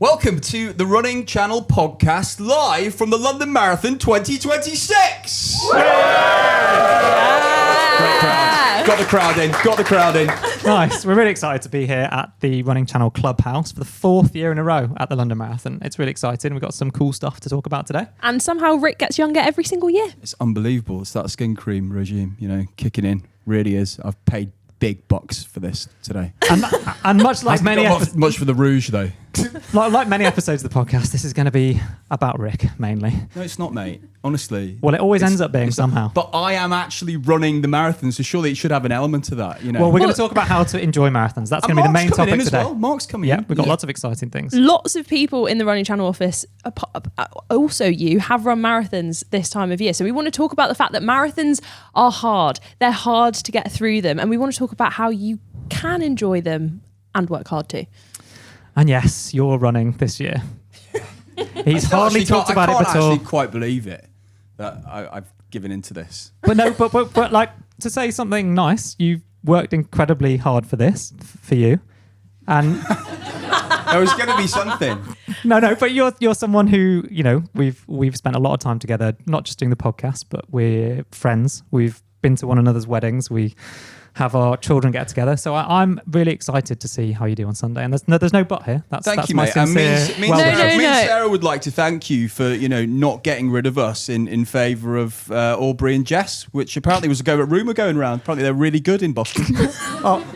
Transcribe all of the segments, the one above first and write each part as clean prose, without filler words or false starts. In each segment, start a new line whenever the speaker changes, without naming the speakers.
Welcome to the Running Channel podcast, live from the London Marathon 2026. Got the crowd in.
Nice. We're really excited to be here at the Running Channel Clubhouse for the 4th year in a row at the London Marathon. It's really exciting. We've got some cool stuff to talk about today.
And somehow Rick gets younger every single year.
It's unbelievable. It's that skin cream regime, kicking in. Really is. I've paid big bucks for this today.
And much like many
much for the rouge though.
like many episodes of the podcast, this is going to be about Rick mainly.
No, it's not, mate. Honestly.
Well, it always ends up being somehow.
But I am actually running the marathon, so surely it should have an element to that,
Well, we're going to talk about how to enjoy marathons. That's going to be the main topic today.
Well. Mark's coming in.
Yeah, we've got lots of exciting things.
Lots of people in the Running Channel office, also you, have run marathons this time of year. So we want to talk about the fact that marathons are hard. They're hard to get through them. And we want to talk about how you can enjoy them and work hard too. And
yes, you're running this year. He's hardly talked about it at all.
I can't actually quite believe it that I've given into this.
But no, but like to say something nice, you've worked incredibly hard for this, for you, and
there was going to be something.
No, but you're someone who we've spent a lot of time together, not just doing the podcast, but we're friends. We've been to one another's weddings. We have our children get together. So I'm really excited to see how you do on Sunday. And there's no but here.
Thank you, mate. Me and Sarah would like to thank you for, not getting rid of us in favour of Aubrey and Jess, which apparently was a rumour going around. Apparently they're really good in Boston.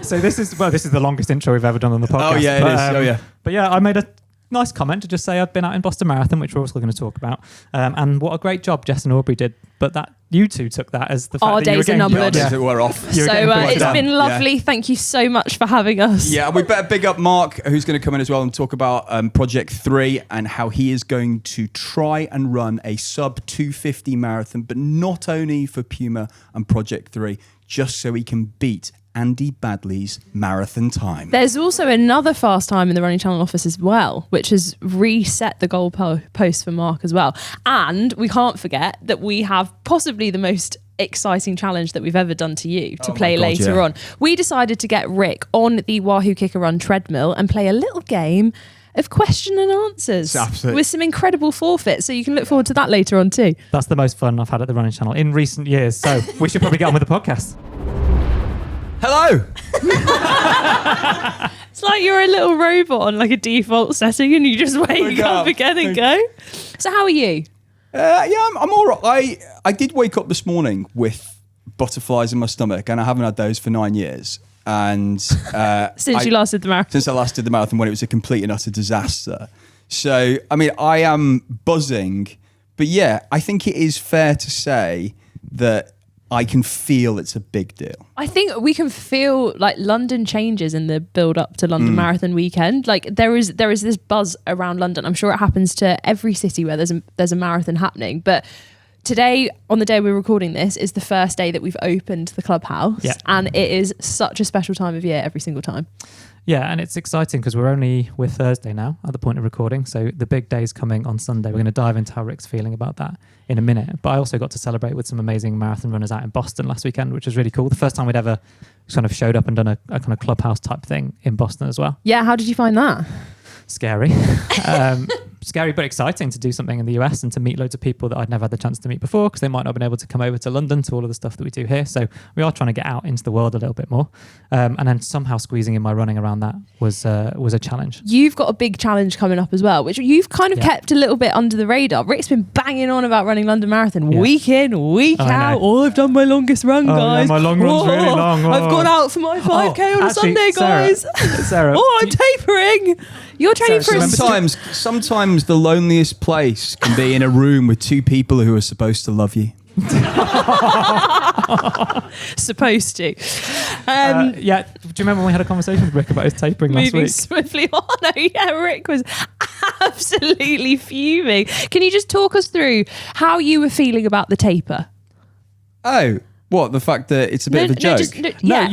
So this is the longest intro we've ever done on the podcast.
Oh, yeah, it is.
But yeah, I made a nice comment to just say I've been out in Boston Marathon, which we're also going to talk about. And what a great job Jess and Aubrey did. But that you two took that as the fact
our
that
days are numbered.
Yeah, we're off.
So it's been lovely. Yeah. Thank you so much for having us.
Yeah, we better big up Mark, who's going to come in as well and talk about Project 3 and how he is going to try and run a sub 250 marathon, but not only for Puma and Project 3, just so he can beat Andy Badley's marathon time.
There's also another fast time in the Running Channel office as well, which has reset the goal post for Mark as well. And we can't forget that we have possibly the most exciting challenge that we've ever done to you to play later on. We decided to get Rick on the Wahoo Kicker run treadmill and play a little game of question and answers with some incredible forfeits. So you can look forward to that later on too.
That's the most fun I've had at the Running Channel in recent years. So we should probably get on with the podcast.
Hello.
It's like you're a little robot on like a default setting and you just wake up again and go. So how are you?
I'm all right. I did wake up this morning with butterflies in my stomach and I haven't had those for 9 years. And
since you last did the marathon.
Since I last did the marathon when it was a complete and utter disaster. So, I am buzzing. But yeah, I think it is fair to say that I can feel it's a big deal.
I think we can feel like London changes in the build up to London Marathon weekend. Like there is this buzz around London. I'm sure it happens to every city where there's a marathon happening. But today, on the day we're recording this, is the first day that we've opened the clubhouse. Yeah. And it is such a special time of year every single time.
Yeah, and it's exciting because we're Thursday now at the point of recording. So the big day's coming on Sunday. We're going to dive into how Rick's feeling about that in a minute. But I also got to celebrate with some amazing marathon runners out in Boston last weekend, which was really cool. The first time we'd ever kind of showed up and done a kind of clubhouse type thing in Boston as well.
Yeah, how did you find that?
Scary. Scary but exciting to do something in the US and to meet loads of people that I'd never had the chance to meet before because they might not have been able to come over to London to all of the stuff that we do here. So we are trying to get out into the world a little bit more. And then somehow squeezing in my running around that was a challenge.
You've got a big challenge coming up as well, which you've kind of kept a little bit under the radar. Rick's been banging on about running London Marathon week in, week out. Oh, I've done my longest run, guys.
Yeah, my long run's really long.
I've gone out for my 5K on a Sunday, guys.
Sarah,
I'm tapering. You're training for
Sometimes the loneliest place can be in a room with two people who are supposed to love you.
Supposed to.
Do you remember when we had a conversation with Rick about his tapering last week?
Moving swiftly on. Oh, yeah, Rick was absolutely fuming. Can you just talk us through how you were feeling about the taper?
Oh, What, the fact that it's a bit of a joke?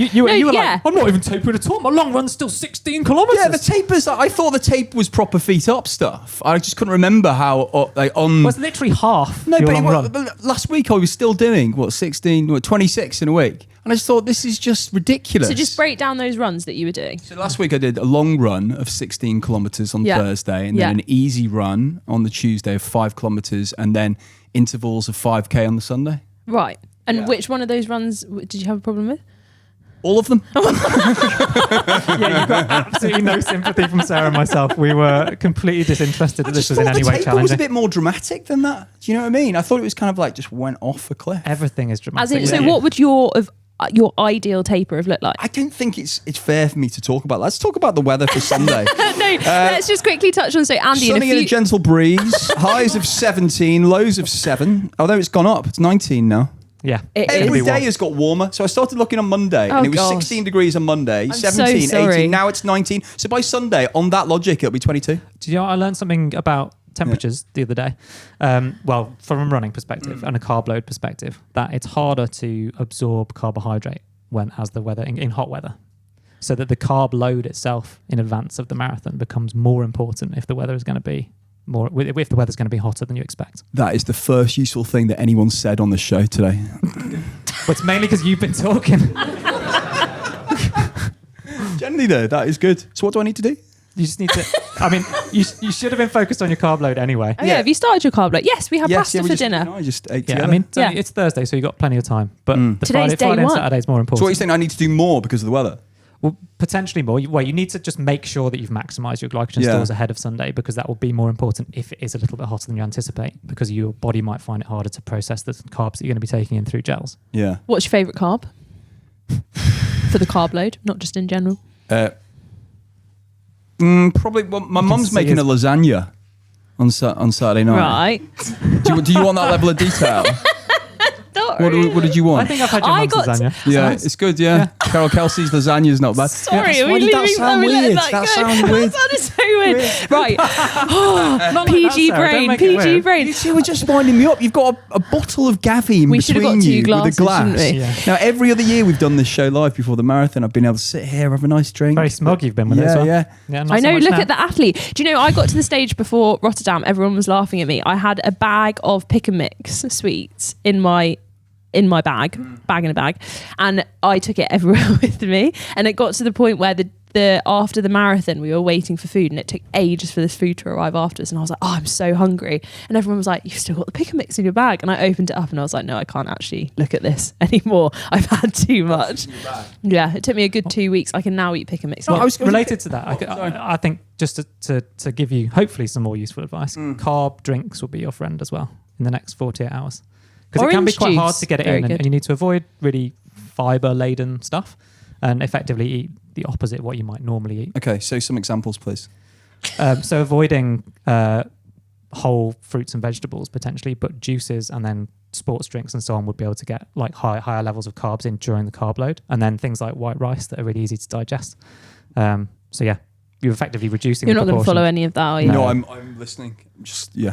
You were like, I'm not even tapering at all. My long run's still 16 kilometres.
Yeah, the tapers. I thought the tape was proper feet up stuff. I just couldn't remember how on.
Well, it's literally half
No,
your
but,
long run.
but last week I was still doing 26 in a week, and I just thought this is just ridiculous.
So just break down those runs that you were doing.
So last week I did a long run of 16 kilometres on Thursday, and then an easy run on the Tuesday of 5 kilometres, and then intervals of 5k on the Sunday.
Right. And which one of those runs did you have a problem with?
All of them.
Yeah, you got absolutely no sympathy from Sarah and myself. We were completely disinterested that this was in any way
challenging.
challenging.
It was a bit more dramatic than that. Do you know what I mean? I thought it was kind of like just went off a cliff.
Everything is dramatic.
As in, so what would your ideal taper have looked like?
I don't think it's fair for me to talk about. Let's talk about the weather for Sunday.
Let's just quickly touch on. So Andy,
sunny and a gentle breeze, highs of 17, lows of 7. Although it's gone up, it's 19 now.
Yeah,
every day has got warmer. So I started looking on Monday, and it was 16 degrees on Monday, 17, 18. Now it's 19. So by Sunday, on that logic, it'll be 22.
Do you know, I learned something about temperatures the other day. Well, from a running perspective and a carb load perspective, that it's harder to absorb carbohydrate as the weather in hot weather. So that the carb load itself in advance of the marathon becomes more important if the weather is going to be if the weather's going to be hotter than you expect.
That is the first useful thing that anyone said on the show today.
But it's mainly because you've been talking.
Generally, though, that is good. So what do I need to do?
You just need to. I mean, you should have been focused on your carb load anyway.
Oh, yeah. Have you started your carb load? Yes, we have pasta for dinner.
I just ate
Yeah,
together.
I mean, it's Thursday, so you've got plenty of time. But the
Today's
Friday and
day
Saturday is more important.
So what are you saying? I need to do more because of the weather?
Well, potentially more. You need to just make sure that you've maximised your glycogen stores ahead of Sunday, because that will be more important if it is a little bit hotter than you anticipate, because your body might find it harder to process the carbs that you're going to be taking in through gels.
Yeah.
What's your favourite carb for the carb load, not just in general?
Probably. Well, my mum's making a lasagna on Saturday night.
Right.
Do you want that level of detail? What did you want?
I think I've had your mum's lasagna.
Yeah, it's good. Yeah. Carol Kelsey's lasagna is not bad.
Sorry,
why did that sound weird? That sounded weird.
That sounded so weird. Right. PG brain.
You two were just winding me up. You've got a bottle of Gavi in between you with a glass.
shouldn't we?
Yeah.
Now, every other year we've done this show live before the marathon. I've been able to sit here, have a nice drink.
Very smug you've been with it as well.
Yeah.
Not
I
so
know,
much
look
now.
at the athlete. Do you know, I got to the stage before Rotterdam, everyone was laughing at me. I had a bag of pick and mix sweets in my bag in a bag, and I took it everywhere with me, and it got to the point where the after the marathon we were waiting for food, and it took ages for this food to arrive after us, and I was like, oh, I'm so hungry, and everyone was like, you've still got the pick and mix in your bag, and I opened it up and I was like, no, I can't actually look at this anymore. I've had too much. Yeah, it took me a good 2 weeks. I can now eat pick and mix.
Well, I was related to that. I think just to give you hopefully some more useful advice, carb drinks will be your friend as well in the next 48 hours. Because it can be quite hard to get it in, and you need to avoid really fibre-laden stuff and effectively eat the opposite of what you might normally eat.
Okay, so some examples, please.
So avoiding whole fruits and vegetables potentially, but juices and then sports drinks and so on would be able to get like higher levels of carbs in during the carb load, and then things like white rice that are really easy to digest. So yeah, you're effectively reducing.
You're not going to follow any of that, are you?
No, I'm listening.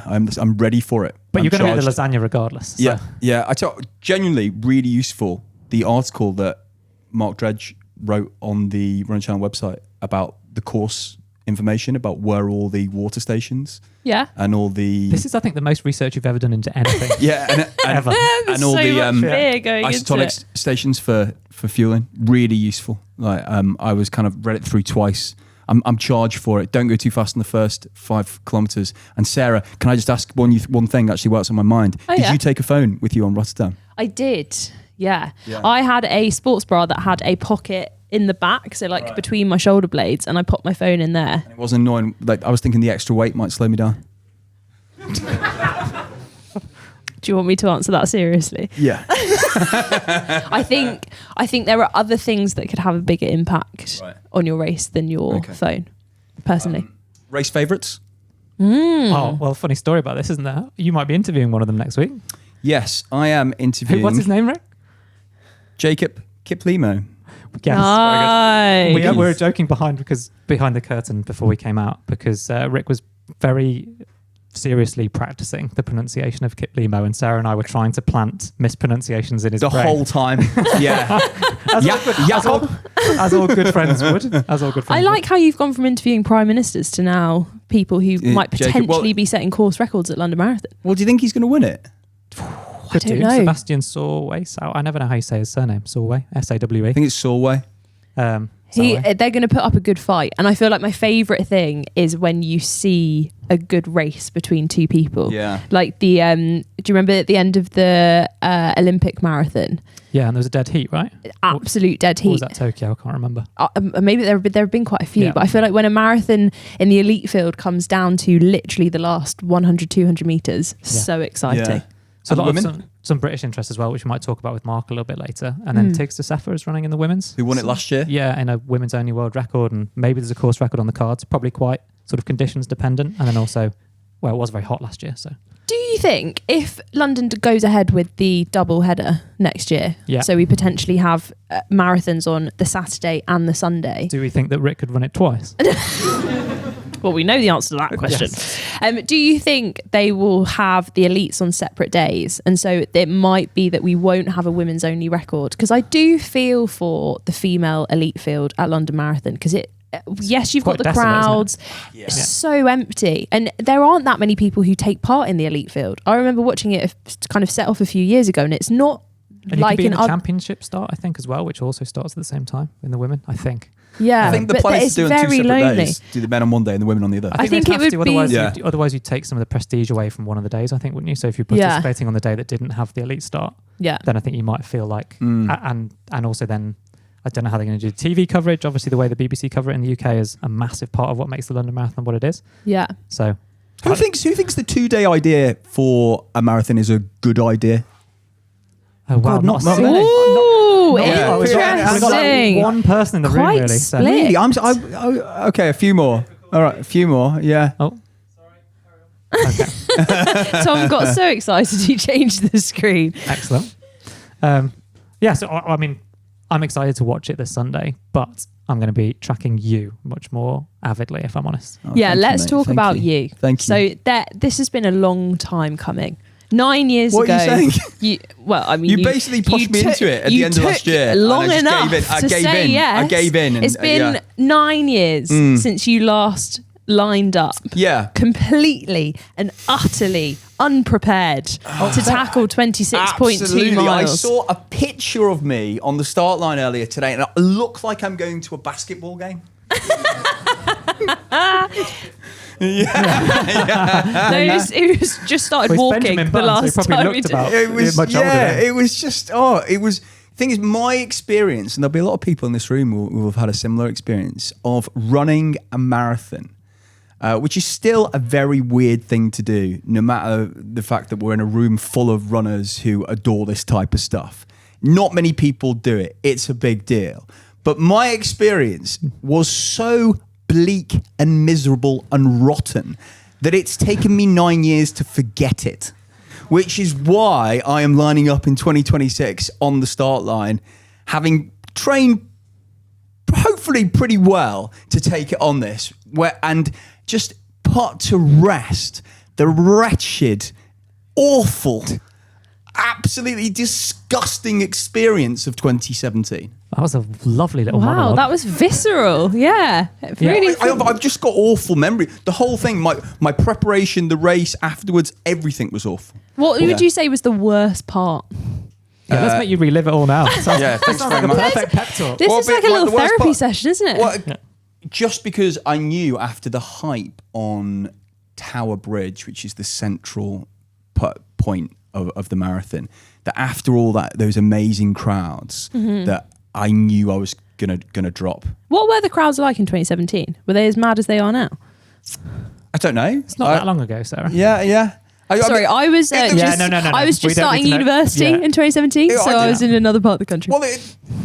I'm ready for it.
But
I'm
you're going to eat the
charged.
lasagna regardless. So.
Yeah. I tell genuinely really useful. The article that Mark Dredge wrote on the Running Channel website about the course information about where all the water stations.
Yeah.
And all the.
This is, I think, the most research you've ever done into anything.
Yeah,
ever.
And all
so
the
much fear going
isotonic
into it.
stations for fueling. Really useful. Like I was kind of read it through twice. I'm charged for it. Don't go too fast in the first 5 kilometers. And Sarah, can I just ask one thing actually while it's on my mind? Did you take a phone with you on Rotterdam?
I did. Yeah. I had a sports bra that had a pocket in the back, so between my shoulder blades, and I popped my phone in there.
It was annoying. Like I was thinking the extra weight might slow me down.
Do you want me to answer that seriously?
Yeah.
I think there are other things that could have a bigger impact on your race than your phone, personally.
Race favourites?
Oh, well, funny story about this, isn't there? You might be interviewing one of them next week.
Yes, I am interviewing.
What's his name, Rick?
Jacob Kiplimo.
Yes.
Nice.
We were joking behind the curtain before we came out, because Rick was very seriously practicing the pronunciation of Kip Limo, and Sarah and I were trying to plant mispronunciations in his
The
brain.
whole time. Yeah.
As all good friends would.
I like how you've gone from interviewing prime ministers to now people who might
Jacob,
potentially be setting course records at London Marathon.
Well, do you think he's going to win it?
I don't know.
Sebastian Sawe. I never know how you say his surname. Sawe. S-A-W-E.
I think it's Solway.
They're going to put up a good fight, and I feel like my favourite thing is when you see a good race between two people.
Yeah.
Like the do you remember at the end of the Olympic marathon?
Yeah, and there was a dead heat, right?
Absolute dead
Or
heat.
was that Tokyo? I can't remember.
Maybe there have been quite a few,
Yeah.
but I feel like when a marathon in the elite field comes down to literally the last 100, 200 metres, so exciting.
Yeah.
So a
And
lot of
women?
some British interest as well, which we might talk about with Mark a little bit later. And then Tiggs de Sefer is running in the women's.
Who won it last year?
Yeah, in a women's only world record, and maybe there's a course record on the cards. Probably quite sort of conditions dependent, and then also, well, it was very hot last year, so.
Do you think if London goes ahead with the double header next year, so we potentially have marathons on the Saturday and the Sunday?
Do we think that Rick could run it twice?
Well, we know the answer to that question.
Yes.
Do you think they will have the elites on separate days? And so it might be that we won't have a women's only record, because I do feel for the female elite field at London Marathon, because yes, you've got the
desolate, isn't it?
crowds.
Yeah.
It's so empty. And there aren't that many people who take part in the elite field. I remember watching it kind of set off a few years ago, and it's not
And
like
you could be in
in
the championship start, I think, as well, which also starts at the same time in the women, I think.
Yeah,
I think the
but
plan is
it's
to do it on two
very
separate
lonely.
days. Do the men on one day and the women on the other.
I think
they'd
it
have
would
to,
be-
otherwise you'd take some of the prestige away from one of the days, I think, wouldn't you? So if you're
Yeah.
participating on the day that didn't have the elite start,
Yeah.
then I think you might feel like, and also then, I don't know how they're going to do TV coverage. Obviously, the way the BBC cover it in the UK is a massive part of what makes the London Marathon what it is.
Yeah.
So,
Who thinks the 2-day idea for a marathon is a good idea?
oh wow,
God, not
not
many.
Ooh,
Yeah.
we've got like
interesting.
one person in the room,
Quite
really. So.
split.
Really? Okay, a few more. All right, a few more. Yeah.
Oh. Okay.
Tom got so excited he changed the screen.
Excellent. Yeah, so I mean, I'm excited to watch it this Sunday, but I'm going to be tracking you much more avidly, if I'm honest.
Oh,
Yeah,
thank you,
let's
mate.
talk
Thank
about
you.
you.
Thank you.
So this has been a long time coming. 9 years
What
ago.
are you saying?
You
basically pushed me into it at the
you
end of last
took
year.
long
and I
enough
just gave in. I
to
gave
say
in.
yes.
I gave in. And,
It's been
yeah.
9 years since you last lined up.
Yeah.
Completely and utterly unprepared to tackle 26.2
Absolutely. I
miles.
saw a picture of me on the start line earlier today, and it looked like I'm going to a basketball game.
No, it was just started
Well, it's
walking
Benjamin
the
Button, so
last
he probably
time
looked
we did.
about-
It was
much older then.
it was just thing is, my experience, and there'll be a lot of people in this room who have had a similar experience of running a marathon, which is still a very weird thing to do, no matter the fact that we're in a room full of runners who adore this type of stuff. Not many people do it. It's a big deal. But my experience was so bleak and miserable and rotten that it's taken me 9 years to forget it, which is why I am lining up in 2026 on the start line, having trained hopefully pretty well to take it on this, and just put to rest the wretched, awful, absolutely disgusting experience of 2017.
That was a lovely little
Wow,
monologue.
that was visceral. Yeah. Really.
I've just got awful memory. The whole thing, my preparation, the race afterwards, everything was awful.
What would you say was the worst part?
Yeah, let's make you relive it all now.
Yeah, thanks very much.
Perfect pep talk.
This
Well,
is like a
the
little
worst
therapy
part-
session, isn't it?
Well, just because I knew after the hype on Tower Bridge, which is the central point of the marathon, that after all that, those amazing crowds, that I knew I was gonna drop.
What were the crowds like in 2017? Were they as mad as they are now?
I don't know.
It's not that long ago, Sarah.
Yeah.
Sorry, I was
Yeah,
just,
no.
I was
We
just
don't
starting
need to know.
university
Yeah.
in 2017,
Yeah,
so
I
I
did.
was in another part of the country.
Well,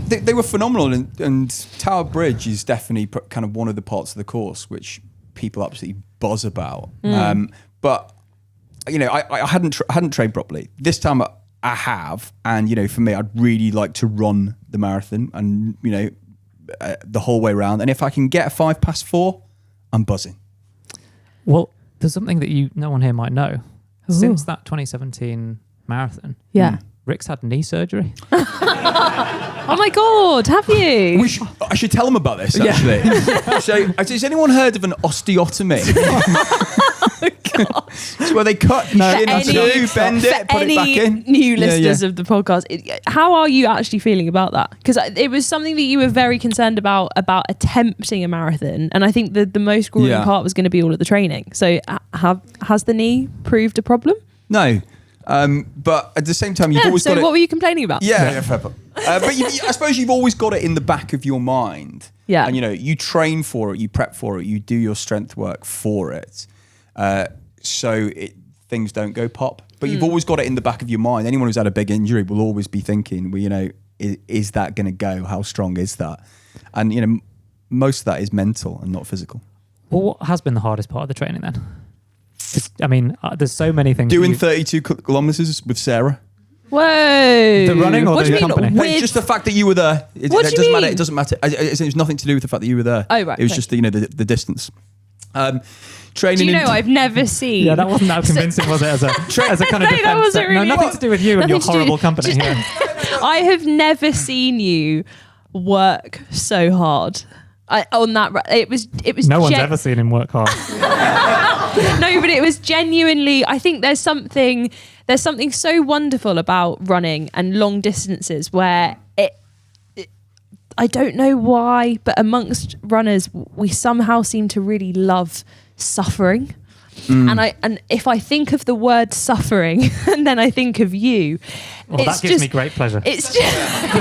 they were phenomenal, and Tower Bridge is definitely kind of one of the parts of the course which people absolutely buzz about. But you know, I hadn't trained properly. This time I have, and you know, for me, I'd really like to run the marathon, and you know, the whole way around. And if I can get a 4:05, I'm buzzing.
Well, There's something that no one here might know.
Ooh.
Since that 2017 marathon,
Yeah.
Rick's had knee surgery.
Oh my God, have you?
I should tell them about this, actually. So, has anyone heard of an osteotomy? It's where they cut shin in two, bend it, put it back in.
New listeners of the podcast, how are you actually feeling about that? Because it was something that you were very concerned about attempting a marathon, and I think the most grueling part was going to be all of the training. So has the knee proved a problem?
No. But at the same time, you've always got it.
So what were you complaining about?
Yeah, fair point. But I suppose you've always got it in the back of your mind.
Yeah.
And you train for it, you prep for it, you do your strength work for it. So things don't go pop. But you've always got it in the back of your mind. Anyone who's had a big injury will always be thinking, well, is that going to go? How strong is that? And, most of that is mental and not physical.
Well, what has been the hardest part of the training then? I mean, there's so many things.
Doing 32 kilometers with Sarah.
Whoa.
The running or
what
the
do you mean
company?
with-
Just the fact that you were there. It
What do you
doesn't matter.
mean?
It doesn't matter. It's nothing to do with the fact that you were there.
Oh, right,
It was
okay.
just the distance. Training.
Do you know,
in,
I've never seen...
Yeah, that wasn't that convincing, was it? As a kind of
No,
defense.
that wasn't really-
nothing to do with you and your
Nothing to do-
horrible company.
just-
Yeah.
I have never seen you work so hard. On that, it was.
No one's ever seen him work hard.
No, but it was genuinely. I think there's something so wonderful about running and long distances where I don't know why, but amongst runners, we somehow seem to really love suffering. And if I think of the word suffering and then I think of you,
Well, that gives me great pleasure.
It's just,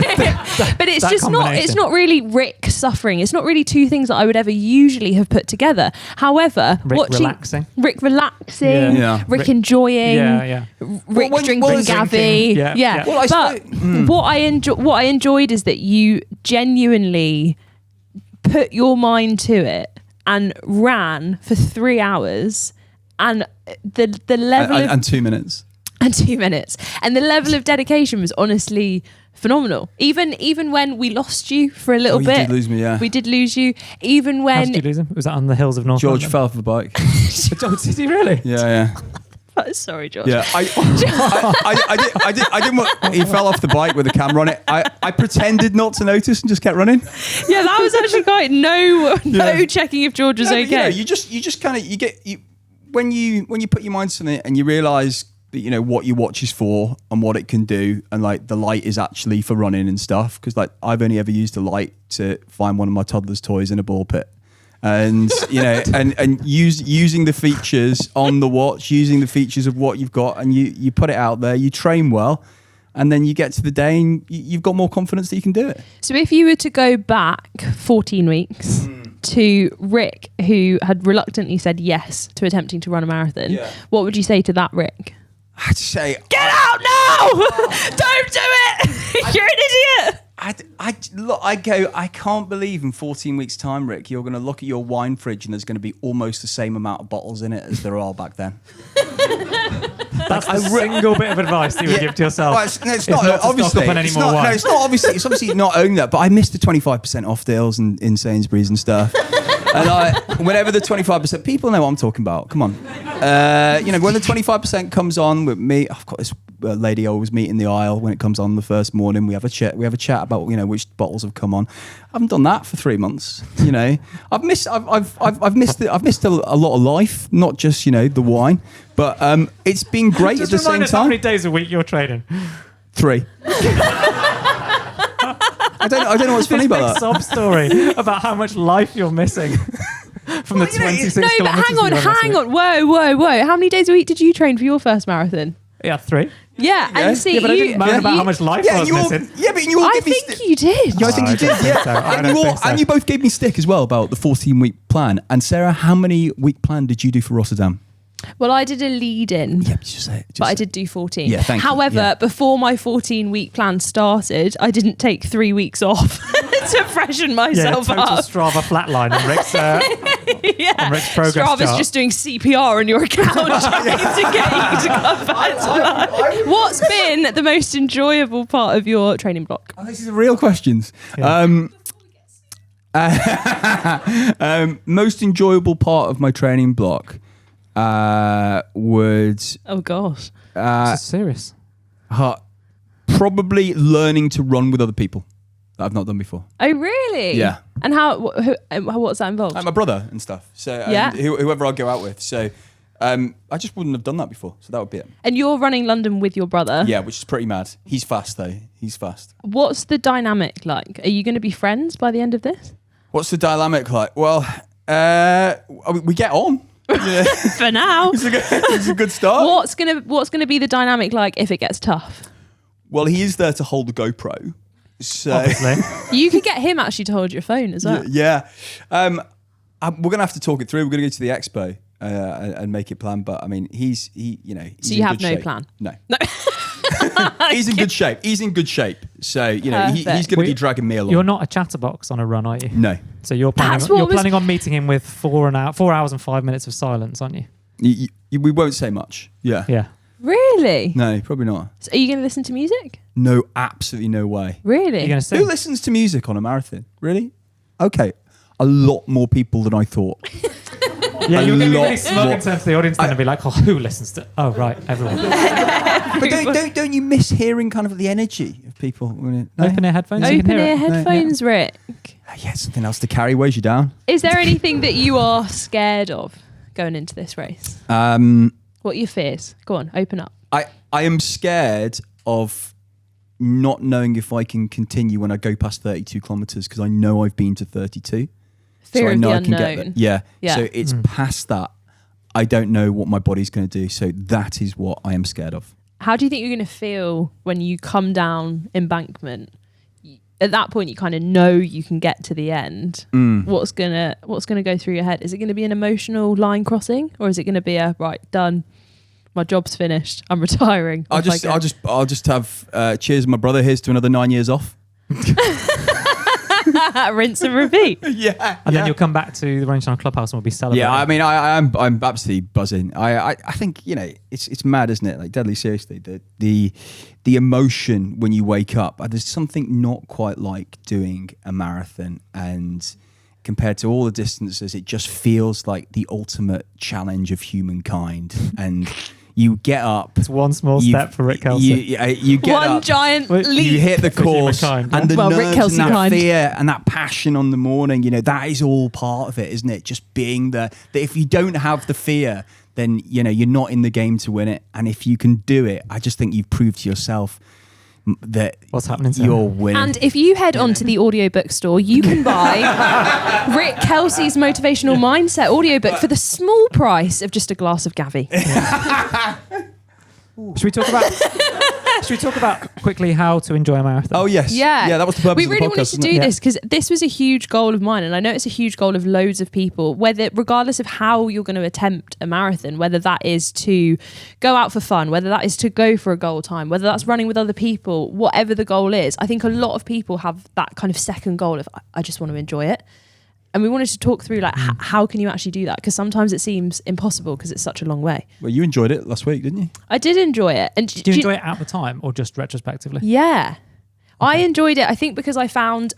but it's
That
just not.
combination.
It's not really Rick suffering. It's not really two things that I would ever usually have put together. However,
Rick relaxing.
Rick relaxing,
Yeah.
Rick enjoying,
Yeah.
Rick
Well,
drinking
well,
Gabby.
drinking. Yeah.
Well, I
but
suppose-
what I enjoyed is that you genuinely put your mind to it and ran for 3 hours, and the level of
and 2 minutes.
and 2 minutes, and the level of dedication was honestly phenomenal. Even when we lost you for a little
You
bit,
did lose me, yeah.
we did lose you. Even
How
when
did you lose him? Was that on the hills of North
George
London?
fell off the bike.
Did he really?
Yeah.
sorry, George.
Yeah, I didn't want, he fell off the bike with the camera on it. I pretended not to notice and just kept running.
Yeah, that was actually quite no checking if George was
No, but,
okay.
you just kind of when you put your mind to it and you realise that what your watch is for and what it can do, and like the light is actually for running and stuff. Because like I've only ever used the light to find one of my toddler's toys in a ball pit. And and using the features on the watch, using the features of what you've got, and you put it out there, you train well, and then you get to the day and you've got more confidence that you can do it.
So if you were to go back 14 weeks to Rick, who had reluctantly said yes to attempting to run a marathon, what would you say to that Rick?
I'd say,
Get out now! Don't do it! You're an idiot!
I can't believe in 14 weeks' time, Rick, you're going to look at your wine fridge and there's going to be almost the same amount of bottles in it as there are back then.
That's a single bit of advice you would give to yourself.
Well, it's
It's
not
not to
obviously.
stock up on any
It's
more
not,
wine.
no, it's not obviously. It's obviously not owning that. But I missed the 25% off deals in Sainsbury's and stuff. And whenever the 25%, people know what I'm talking about. Come on, when the 25% comes on with me, I've got this lady I always meet in the aisle when it comes on the first morning. We have a chat. We have a chat about which bottles have come on. I haven't done that for 3 months. I've missed a lot of life, not just the wine. But it's been great
Just
at the same
remind us how many
time.
days a week you're training.
3. I don't know what's funny
This big
about that.
sob story about how much life you're missing from the 26
No, but
kilometres
hang on.
you ran
Whoa. How many days a week did you train for your first marathon?
Yeah, 3.
Yeah, and see,
Yeah, but I didn't moan about
you-
how much life
Yeah,
I was
you all,
missing.
yeah, but you all
I
give me
think you did.
Yeah, I think
No,
you
I
did.
don't think
Yeah,
so. I
and
don't
you all,
think so.
and you both gave me stick as well about the 14-week plan. And Sarah, how many week plan did you do for Rotterdam?
Well, I did a lead-in.
Yeah, just say it.
But I did do 14.
Yeah, thank you.
However,
Yeah.
before my 14-week plan started, I didn't take 3 weeks off to freshen
Yeah,
myself
total
up.
Strava flatline on Rick's,
Yeah.
on Rick's progress
Strava's
chart.
just doing CPR on your account trying to get you to come back to life. What's been the most enjoyable part of your training block?
Oh, this is real questions.
Yeah.
Most enjoyable part of my training block. would
Oh gosh.
This is serious.
probably learning to run with other people that I've not done before.
Oh really?
Yeah.
And what's that involved?
Like my brother and stuff. So
Yeah.
whoever I go out with. So I just wouldn't have done that before. So that would be it.
And you're running London with your brother.
Yeah, which is pretty mad. He's fast though. He's fast.
What's the dynamic like? Are you going to be friends by the end of this?
What's the dynamic like? Well, we get on. Yeah.
For now.
It's a good start.
What's gonna be the dynamic like if it gets tough?
Well, he is there to hold the GoPro. So
Obviously.
You could get him actually to hold your phone as well.
yeah. We're gonna have to talk it through. We're gonna go to the expo and make it plan. But I mean, he's
So you
in
have
good
no
shape.
plan?
No. He's in good shape. He's in good shape. So he's
Perfect.
gonna be dragging me along.
You're not a chatterbox on a run, are you?
No.
So you're planning on meeting him with 4 hours and 5 minutes of silence, aren't you?
We won't say much. Yeah.
Yeah.
Really?
No, probably not.
So are you going to listen to music?
No, absolutely no way.
Really?
You're going to sing?
Who listens to music on a marathon? Really? Okay. A lot more people than I thought.
Yeah, you're going to be
lot
really smug
more.
in terms of the audience then and be like, oh, who listens to... Oh, right, everyone.
But don't you miss hearing kind of the energy of people? No?
Open ear headphones, you can
Open
hear
ear
it.
headphones, Rick.
Yeah, something else to carry weighs you down.
Is there anything that you are scared of going into this race? What are your fears? Go on, open up.
I am scared of not knowing if I can continue when I go past 32 kilometres because I know I've been to 32.
Fear
so I
of
know
the
I can get
unknown.
there.
Yeah.
So it's past that. I don't know what my body's going to do. So that is what I am scared of.
How do you think you're going to feel when you come down embankment? At that point, you kind of know you can get to the end. What's gonna go through your head? Is it going to be an emotional line crossing, or is it going to be a right done? My job's finished. I'm retiring.
I'll just have cheers, my brother. Here's to another 9 years off.
Rinse and repeat.
And then you'll come back to the Running Channel Clubhouse and we'll be celebrating.
Yeah, I mean, I'm absolutely buzzing. I think it's mad, isn't it? Like deadly seriously, the emotion when you wake up. There's something not quite like doing a marathon, and compared to all the distances, it just feels like the ultimate challenge of humankind. And you get up.
It's one small step for Rick Kelsey.
You get
One
up.
giant leap.
You hit the
For
course,
humankind.
and the
Well, Rick
nerves
Kelsey
and that
kind.
fear and that passion on the morning. That is all part of it, isn't it? Just being there. That if you don't have the fear, then you're not in the game to win it. And if you can do it, I just think you've proved to yourself that
What's happening, Sarah?
you're winning.
And if you head on to the audiobook store, you can buy Rick Kelsey's Motivational Mindset audiobook for the small price of just a glass of Gavi.
Should we talk about quickly how to enjoy a marathon?
Oh yes,
Yeah,
that was the purpose.
We
of the
really
podcast,
wanted to
wasn't
do
it?
this because this was a huge goal of mine, and I know it's a huge goal of loads of people. Whether, regardless of how you're going to attempt a marathon, whether that is to go out for fun, whether that is to go for a goal time, whether that's running with other people, whatever the goal is, I think a lot of people have that kind of second goal of I just want to enjoy it. And we wanted to talk through how can you actually do that? Because sometimes it seems impossible because it's such a long way.
Well, you enjoyed it last week, didn't you?
I did enjoy it. And
Did you enjoy it at the time or just retrospectively?
Yeah, I enjoyed it. I think because I found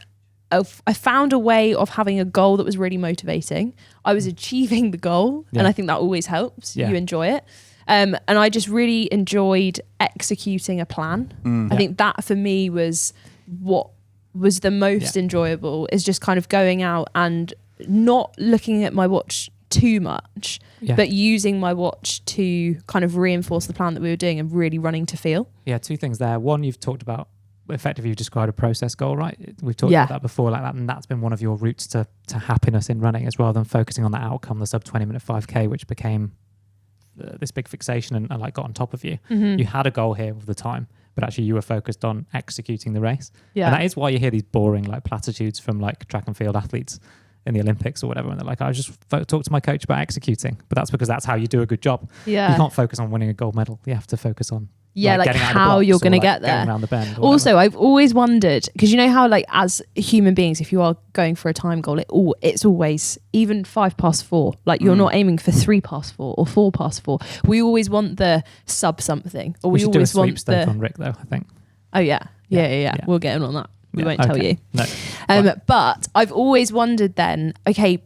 a way of having a goal that was really motivating. I was achieving the goal, and I think that always helps.
Yeah.
You enjoy it. And I just really enjoyed executing a plan. I think that for me was what was the most enjoyable, is just kind of going out and not looking at my watch too much, but using my watch to kind of reinforce the plan that we were doing and really running to feel.
Yeah, two things there. One, you've talked about, effectively, you've described a process goal, right? We've talked about that before, like that, and that's been one of your routes to happiness in running, as rather than focusing on the outcome, the sub 20-minute 5K, which became this big fixation and like got on top of you. You had a goal here all the time, but actually you were focused on executing the race.
Yeah.
And that is why you hear these boring like platitudes from like track and field athletes in the Olympics or whatever, and they're like, I just talk to my coach about executing. But that's because that's how you do a good job.
Yeah.
You can't focus on winning a gold medal. You have to focus on
Like
getting out of the
how
blocks
you're
or,
going to
like,
get there.
getting around the bend. or
Also,
whatever.
I've always wondered, because you know how like as human beings, if you are going for a time goal, it's always even 4:05, like you're not aiming for 3:04 or 4:04. We always want the sub something, or
we
we
should do a
always want
sweepstake
the.
on Rick though, I think.
Oh yeah. We'll get in on that. We won't tell you.
No.
But I've always wondered then, okay,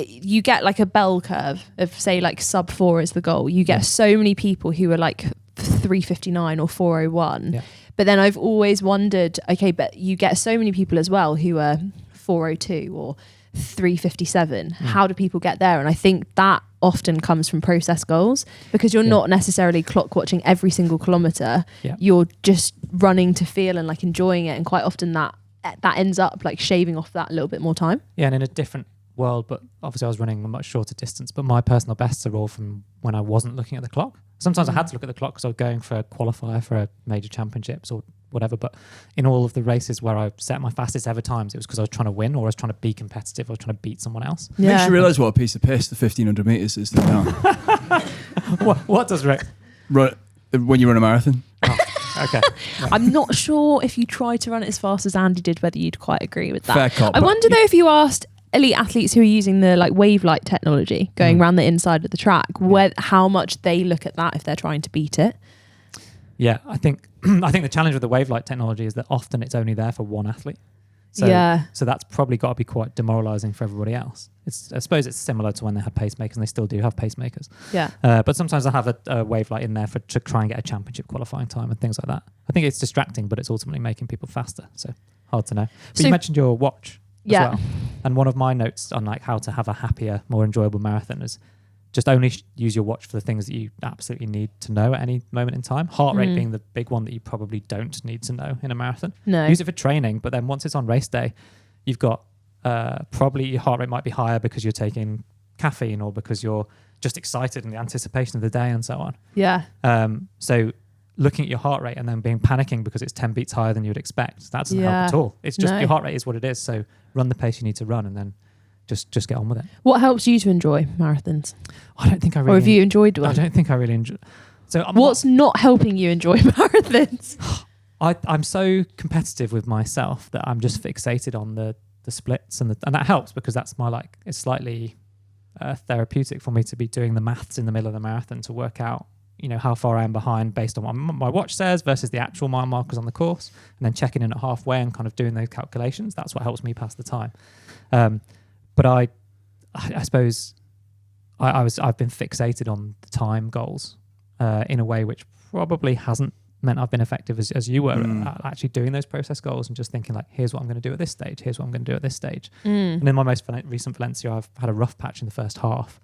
you get like a bell curve of, say, like sub 4 is the goal. You get so many people who are like 3:59 or 4:01.
Yeah.
But then I've always wondered, okay, but you get so many people as well who are 4:02 or 3:57. How do people get there? And I think that often comes from process goals, because you're not necessarily clock watching every single kilometre.
Yeah.
You're just running to feel and like enjoying it. And quite often that ends up like shaving off that little bit more time.
Yeah, and in a different world, but obviously I was running a much shorter distance, but my personal bests are all from when I wasn't looking at the clock. Sometimes I had to look at the clock because I was going for a qualifier for a major championships or whatever, but in all of the races where I set my fastest ever times, it was because I was trying to win, or I was trying to be competitive, or I was trying to beat someone else.
Yeah.
Makes you realise what a piece of piss the 1500 metres is now.
What does Rick?
Right, when you run a marathon.
Okay. Yeah.
I'm not sure if you tried to run it as fast as Andy did, whether you'd quite agree with that.
Fair cop.
I wonder though if you asked elite athletes who are using the like wave light technology going around the inside of the track, how much they look at that if they're trying to beat it.
Yeah, I think the challenge with the wave light technology is that often it's only there for one athlete. So that's probably got to be quite demoralising for everybody else. I suppose it's similar to when they had pacemakers, and they still do have pacemakers.
Yeah.
But sometimes I have a wave light in there to try and get a championship qualifying time and things like that. I think it's distracting, but it's ultimately making people faster. So hard to know. But you mentioned your watch as well. And one of my notes on like how to have a happier, more enjoyable marathon is just only use your watch for the things that you absolutely need to know at any moment in time. Heart rate being the big one that you probably don't need to know in a marathon.
No.
Use it for training, but then once it's on race day, you've got probably your heart rate might be higher because you're taking caffeine or because you're just excited in the anticipation of the day and so on.
Yeah.
So looking at your heart rate and then panicking because it's 10 beats higher than you would expect, that doesn't help at all. It's just your heart rate is what it is. So run the pace you need to run and then just get on with it.
What helps you to enjoy marathons?
I don't think I really...
Or have you enjoyed one?
I don't think I really enjoy... So
what's not helping you enjoy marathons?
I'm so competitive with myself that I'm just fixated on the splits and that helps because that's my like, it's slightly therapeutic for me to be doing the maths in the middle of the marathon to work out, you know, how far I am behind based on what my watch says versus the actual mile markers on the course, and then checking in at halfway and kind of doing those calculations. That's what helps me pass the time. But I suppose I've been fixated on the time goals in a way which probably hasn't meant I've been effective as you were at actually doing those process goals and just thinking like, here's what I'm going to do at this stage, here's what I'm going to do at this stage. And in my most recent Valencia, I've had a rough patch in the first half,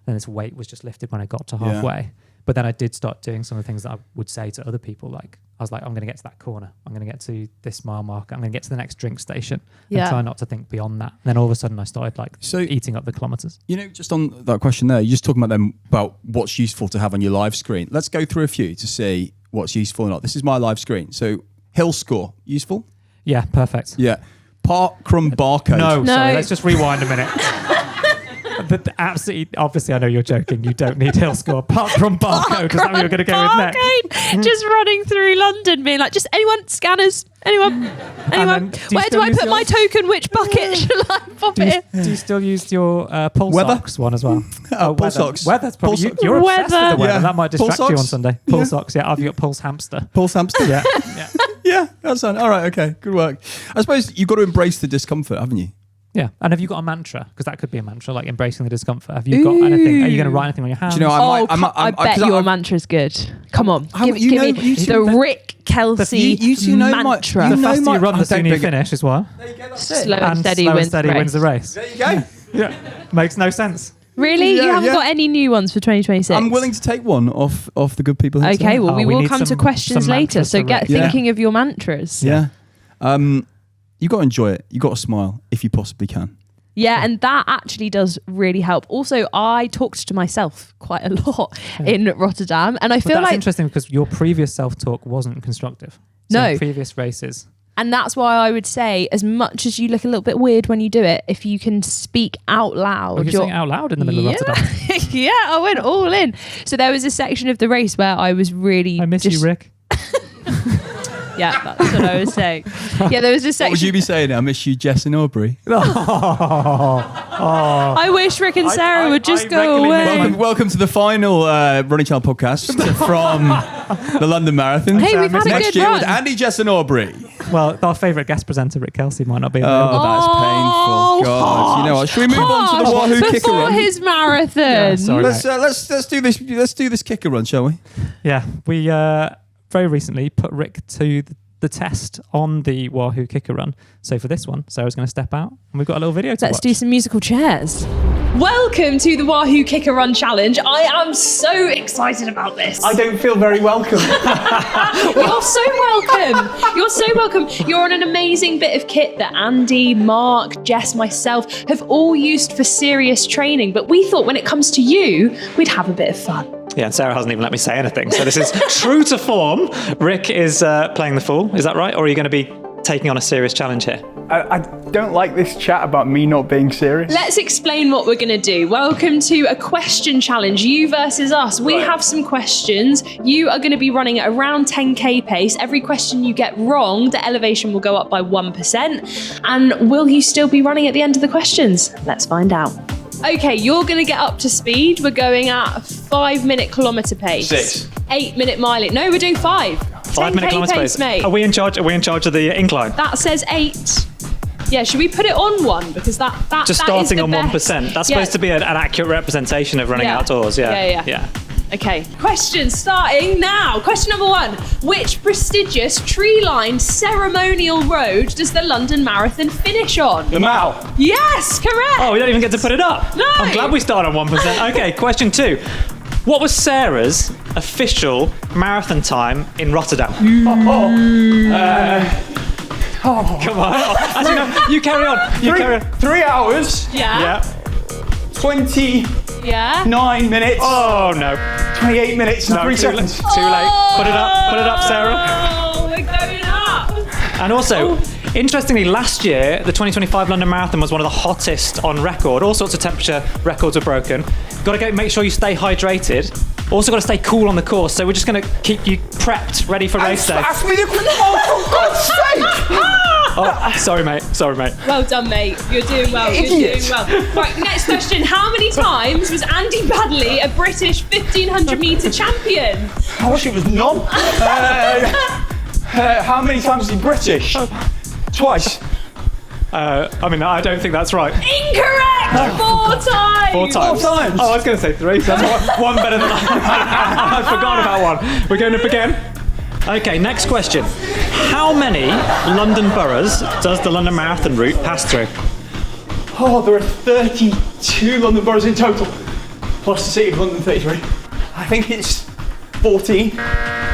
and this weight was just lifted when I got to halfway. But then I did start doing some of the things that I would say to other people. Like I was like, I'm going to get to that corner. I'm going to get to this mile marker. I'm going to get to the next drink station and try not to think beyond that. And then all of a sudden I started like eating up the kilometers. You know,
just on that question there, you're just talking about what's useful to have on your live screen. Let's go through a few to see what's useful or not. This is my live screen. So hill score, useful?
Yeah, perfect.
Yeah. Parkrun barcode.
No, sorry, let's just rewind a minute. Absolutely, obviously, I know you're joking. You don't need hill score. Parkrun barcode. Is that what you're going to go with next?
Just running through London, being like, just anyone, scanners, anyone. Where do I put my token? Which bucket shall I pop it in?
Do you still use your Pulse Ox one as well?
Pulse Ox.
Weather's probably you're obsessed with the weather.
Yeah.
That might distract
Pulse
you
Ox.
on Sunday. Pulse Ox, yeah. I've got Pulse Hamster.
Pulse hamster?
Yeah.
Yeah, that's fine. All right, okay, good work. I suppose you've got to embrace the discomfort, haven't you?
Yeah, and have you got a mantra? Because that could be a mantra, like embracing the discomfort. Have you got anything? Are you going to write anything on your hands?
Do you know,
I bet your mantra's good. Come on, give me the Rick Kelsey mantra.
The faster you run, the sooner you finish as well.
There you go, that's
Slow
it.
and steady wins
the race.
There you go.
Yeah, makes no sense.
Really?
Yeah,
you haven't got any new ones for 2026?
I'm willing to take one off the good people here.
Okay, well, we will
need
come to questions later, so get thinking of your mantras.
Yeah. You've got to enjoy it. You've got to smile if you possibly can.
Yeah, and that actually does really help. Also, I talked to myself quite a lot in Rotterdam, and I feel
that's
like
interesting because your previous self-talk wasn't constructive. So
No.
in previous races.
And that's why I would say, as much as you look a little bit weird when you do it, if you can speak out loud.
Oh, you're saying out loud in the middle of Rotterdam.
Yeah, I went all in. So there was a section of the race where I was really...
I miss you, Rick.
Yeah, that's what I was saying. Yeah, there was a section.
What would you be saying? I miss you, Jess and Aubrey.
I wish Rick and Sarah would just go away.
Welcome to the final Running Channel podcast from the London Marathon.
Hey, we've had a
next
good
year
run.
with Andy, Jess and Aubrey.
Well, our favourite guest presenter, Rick Kelsey, might not be available.
Oh, that's painful. God, you know what? Should we move on to the Wahoo Kicker
Before
run?
his marathon.
Yeah, sorry,
Let's do this. Let's do this kicker run, shall we?
Yeah, we very recently put Rick to the test on the Wahoo Kicker run. So for this one, Sarah's going to step out and we've got a little video to
Let's
watch.
do some musical chairs. Welcome to the Wahoo Kicker Run Challenge. I am so excited about this.
I don't feel very welcome.
You're so welcome. You're so welcome. You're on an amazing bit of kit that Andy, Mark, Jess, myself have all used for serious training. But we thought when it comes to you, we'd have a bit of fun.
Yeah, and Sarah hasn't even let me say anything. So this is true to form. Rick is playing the fool. Is that right? Or are you going to be taking on a serious challenge here?
I don't like this chat about me not being serious.
Let's explain what we're going to do. Welcome to a question challenge, you versus us. We have some questions. You are going to be running at around 10k pace. Every question you get wrong, the elevation will go up by 1%. And will you still be running at the end of the questions? Let's find out. Okay, you're going to get up to speed. We're going at a 5-minute kilometre pace.
6.
8-minute mileage. No, we're doing 5.
5-minute
10k
kilometre
pace,
pace.
mate.
Are we in charge of the incline?
That says 8. Yeah, should we put it on 1? Because that
Just
that
starting
is the
on
best.
1%. That's
Yeah.
supposed to be an accurate representation of running outdoors.
Yeah. Okay, questions starting now. Question number 1. Which prestigious tree-lined ceremonial road does the London Marathon finish on?
The Mall.
Yes, correct.
Oh, we don't even get to put it up.
No.
I'm glad we started on 1%. Okay, question 2. What was Sarah's official marathon time in Rotterdam? Come on. Actually, no, you carry on. You carry on.
3 hours,
Yeah.
29
Yeah.
minutes,
Oh, no.
28 minutes and 3
too
seconds.
Too late. Put it up, Sarah.
Oh, we're going up.
And also, interestingly, last year, the 2025 London Marathon was one of the hottest on record. All sorts of temperature records were broken. Got to make sure you stay hydrated. Also got to stay cool on the course. So we're just going to keep you prepped, ready for race day.
Ask me the question. Oh, for God's sake!
Oh, sorry, mate.
Well done, mate. You're doing well. You're
Idiot.
doing well. Right, next question. How many times was Andy Badley a British 1500 metre champion?
I wish it was none. How many times is he British? Twice.
I don't think that's right.
Incorrect! 4 times!
4 times.
4 times.
Oh, I was going to say 3. So that's one better than I forgot about one. We're going up again. Okay, next question. How many London boroughs does the London Marathon route pass through?
Oh, there are 32 London boroughs in total, plus the City of London 33. I think it's 14.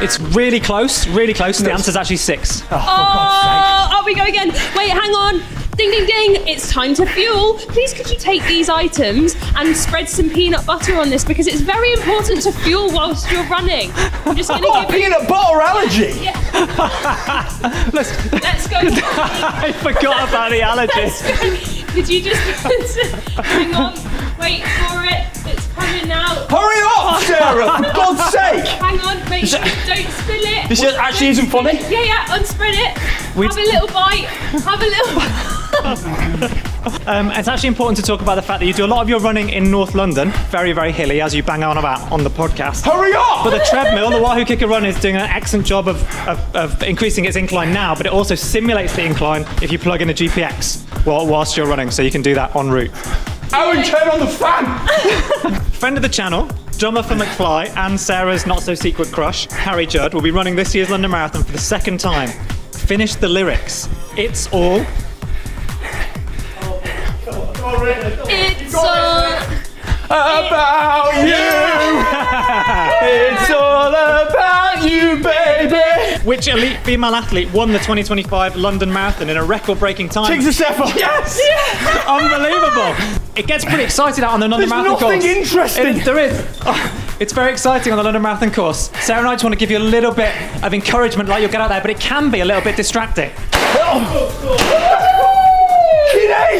It's really close, really close. The answer's actually 6.
Oh, we go again. Wait, hang on. Ding, ding, ding. It's time to fuel. Please, could you take these items and spread some peanut butter on this because it's very important to fuel whilst you're running. I'm just going to
Oh,
give you...
peanut butter allergy!
Yeah. Let's go.
I forgot about the allergies.
Could you just... hang on. Wait for it. It's coming now.
Hurry up, Sarah, for God's sake!
Hang on. Make sure you don't spill it.
This actually isn't funny.
Yeah, unspread it. Have a little bite. Have a little...
It's actually important to talk about the fact that you do a lot of your running in North London, very, very hilly, as you bang on about on the podcast.
Hurry up!
But the treadmill, the Wahoo Kicker run, is doing an excellent job of increasing its incline now, but it also simulates the incline if you plug in a GPX whilst you're running, so you can do that en route.
Aaron, turn on the fan!
Friend of the channel, drummer for McFly, and Sarah's not-so-secret crush, Harry Judd, will be running this year's London Marathon for the second time. Finish the lyrics. It's all...
It's all...
About you! It's all about you, baby!
Which elite female athlete won the 2025 London Marathon in a record-breaking time?
Tiggs the Sephora!
Yes! Unbelievable! It gets pretty excited out on the London
There's
Marathon course.
nothing interesting!
There is. Oh, it's very exciting on the London Marathon course. Sarah and I just want to give you a little bit of encouragement like you'll get out there, but it can be a little bit distracting.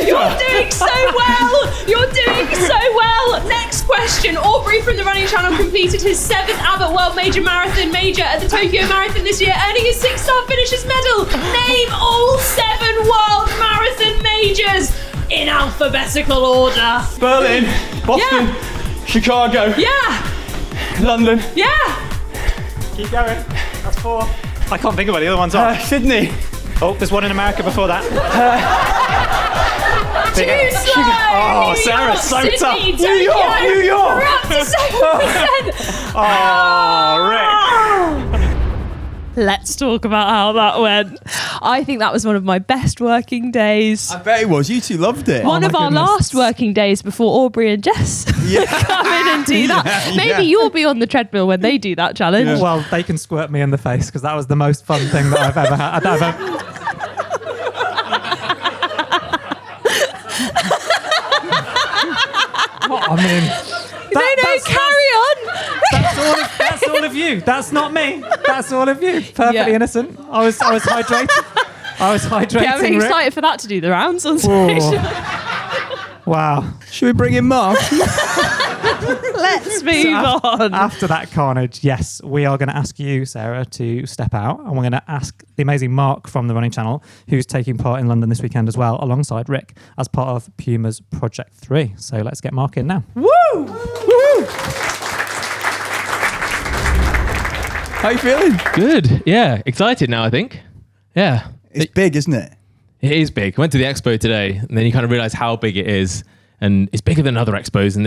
You're doing so well! You're doing so well! Next Next question. Aubrey from the Running Channel completed his 7th Abbott World Major Marathon Major at the Tokyo Marathon this year, earning his 6-star finisher's medal. Name all 7 World Marathon Majors in alphabetical order.
Berlin, Boston, Chicago.
Yeah.
London.
Yeah.
Keep going. That's 4. I can't think of what the other ones are.
Sydney.
Oh, there's one in America before that.
Too slow.
Oh,
New
Sarah,
York,
so
Sydney,
tough.
Tokyo.
New York.
We're up to 7%.
Oh, Rick.
Let's talk about how that went. I think that was one of my best working days.
I bet it was. You two loved it.
One of
my
our
goodness.
last working days before Aubrey and Jess come in and do that. Maybe you'll be on the treadmill when they do that challenge.
Well, they can squirt me in the face because that was the most fun thing that I've ever had. I mean,
carry on.
that's all of you. That's not me. That's all of you. Perfectly
Yeah.
innocent. I was hydrated. I was hydrating.
Yeah, I'm
Rick.
excited for that to do the rounds on stage.
Wow.
Should we bring in Mark?
Let's move on.
After that carnage, yes, we are going to ask you, Sarah, to step out, and we're going to ask the amazing Mark from the Running Channel, who's taking part in London this weekend as well, alongside Rick, as part of Puma's Project 3. So let's get Mark in now.
Woo! Woo!
How you feeling?
Good. Yeah. Excited now, I think. Yeah.
It's big, isn't it?
It is big. I went to the expo today, and then you kind of realize how big it is. And it's bigger than other expos, and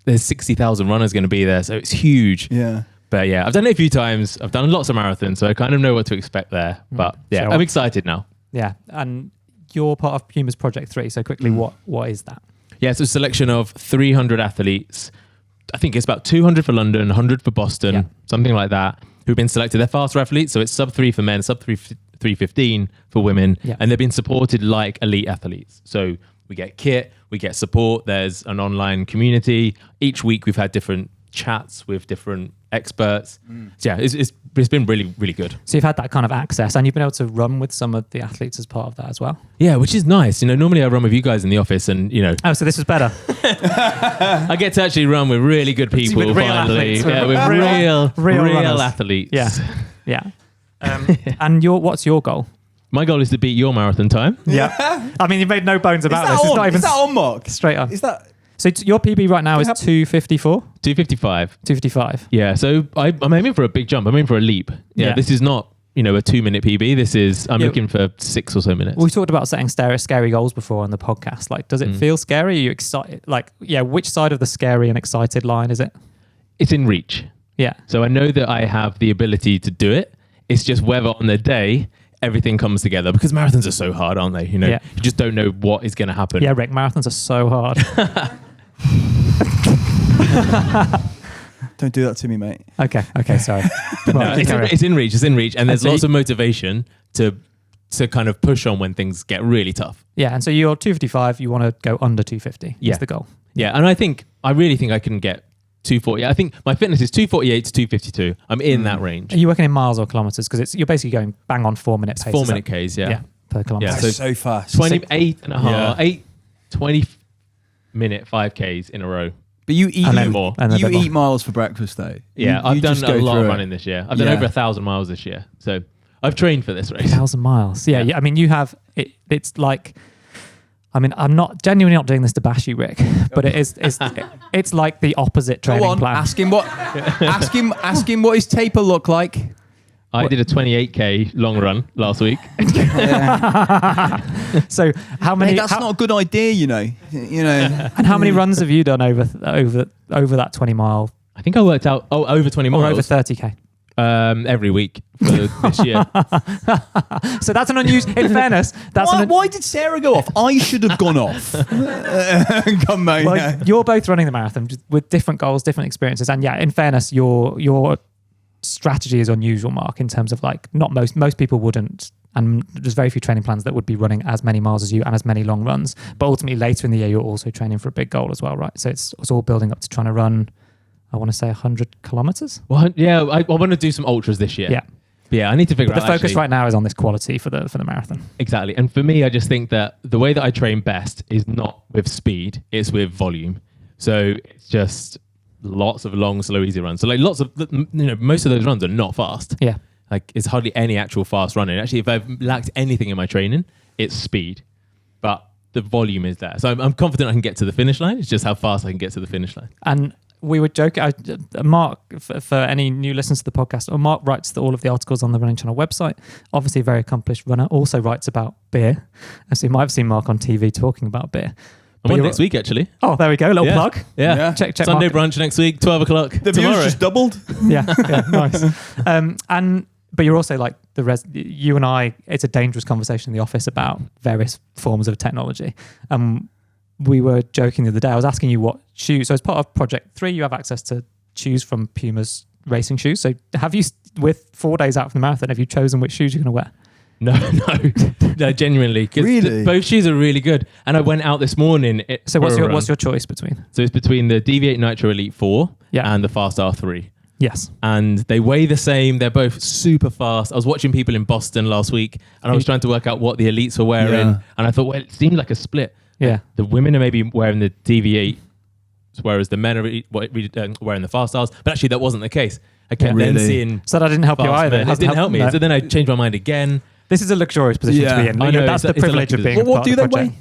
there's 60,000 runners going to be there. So it's huge.
Yeah.
But yeah, I've done it a few times. I've done lots of marathons, so I kind of know what to expect there. But yeah,
Sure.
I'm excited now.
Yeah, and you're part of Puma's Project 3. So quickly, what is that?
Yeah, it's a selection of 300 athletes. I think it's about 200 for London, 100 for Boston, something like that, who've been selected. They're faster athletes, so it's sub 3 for men, sub 3:15 for women, and they've been supported like elite athletes. So we get kit, we get support. There's an online community. Each week we've had different chats with different experts. So yeah, it's been really, really good.
So you've had that kind of access, and you've been able to run with some of the athletes as part of that as well.
Yeah, which is nice. You know, normally I run with you guys in the office, and you know,
Oh, so this is better.
I get to actually run with really good people.
With real
finally,
athletes,
yeah, with
real
real
runners.
athletes.
Yeah. And what's your goal?
My goal is to beat your marathon time.
Yeah. I mean, you've made no bones about this. It's not even
Is that on, Mark?
straight on.
Is that...
So your PB right now is 254,
2:55.
255.
Yeah, so I'm aiming for a big jump. I'm aiming for a leap. Yeah, this is not, a 2-minute PB. This is, I'm looking for 6 or so minutes.
We talked about setting scary goals before on the podcast. Like, does it feel scary? Are you excited? Like, which side of the scary and excited line is it?
It's in reach.
Yeah.
So I know that I have the ability to do it. It's just whether on the day everything comes together, because marathons are so hard, aren't they? You just don't know what is going to happen.
Yeah, Rick, marathons are so hard.
Don't do that to me, mate.
Okay, sorry.
No, it's in reach. It's in reach, and there's lots of motivation to kind of push on when things get really tough.
Yeah, and so you're 255. You want to go under 250.
Yeah.
Is the goal.
Yeah, and I really think I can get 240. I think my fitness is 248 to 252. I'm in that range.
Are you working in miles or kilometers? Because you're basically going bang on 4-minute pace.
4-minute Ks, yeah.
Per kilometer.
Yeah,
That's so fast.
28 and a half, 20-minute 5Ks in a row.
But you eat
And then
more.
And then
You
a bit more.
eat miles for breakfast, though.
Yeah,
You
I've done
just
a
go
lot
through
of
it.
running this year. I've done
Yeah.
over 1,000 miles this year. So I've trained for this race.
1,000 miles. Yeah,
Yeah.
I mean, you have it. It's like, I mean, I'm not genuinely not doing this to bash you, Rick, but it's like the opposite training
Go on,
plan.
ask him what his taper look like.
I did a 28K long run last week.
So how many?
Mate, that's not a good idea, you know.
And how many runs have you done over that 20 mile
I think I worked out over 20 miles.
or over 30k?
Every week for this year.
So that's an unusual. In fairness, that's
Why did Sarah go off? I should have gone off. Come on,
Well,
yeah.
you're both running the marathon just with different goals, different experiences, and yeah, in fairness, your strategy is unusual, Mark, in terms of like not most people wouldn't, and there's very few training plans that would be running as many miles as you and as many long runs. But ultimately, later in the year, you're also training for a big goal as well, right? So it's all building up to trying to run. I want to say 100 kilometers.
Well, yeah, I want to do some ultras this year.
Yeah.
But yeah, I need to figure
But
out.
the focus
actually,
right now is on this quality for the marathon.
Exactly. And for me, I just think that the way that I train best is not with speed, it's with volume. So it's just lots of long, slow, easy runs. So like lots of, most of those runs are not fast.
Yeah.
Like it's hardly any actual fast running. Actually, if I've lacked anything in my training, it's speed. But the volume is there. So I'm confident I can get to the finish line. It's just how fast I can get to the finish line.
And we were joking. Mark, for any new listeners to the podcast, Mark writes all of the articles on the Running Channel website. Obviously, a very accomplished runner. Also writes about beer. So you might have seen Mark on TV talking about beer.
I'm on next week, actually.
Oh, there we go. A little plug.
Yeah.
Check
Sunday
Mark.
brunch next week, 12 o'clock.
The
tomorrow.
views just doubled.
Yeah, nice. But you're also like you and I, it's a dangerous conversation in the office about various forms of technology. We were joking the other day. I was asking you what shoes. So as part of Project 3, you have access to choose from Puma's racing shoes. So have you, with 4 days out from the marathon, have you chosen which shoes you're going to wear?
No, genuinely.
Really?
Both shoes are really good. And I went out this morning.
So what's your choice between?
So it's between the Deviate Nitro Elite 4 and the Fast R3.
Yes.
And they weigh the same. They're both super fast. I was watching people in Boston last week and I was trying to work out what the elites were wearing.
Yeah.
And I thought, well, it seemed like a split.
Yeah.
The women are maybe wearing the Deviate, whereas the men are wearing the Fast R's. But actually, that wasn't the case. I kept then seeing.
So that didn't help you either.
It didn't help me. No. So then I changed my mind again.
This is a luxurious position to be in.
I know,
That's the privilege of being.
What do they weigh?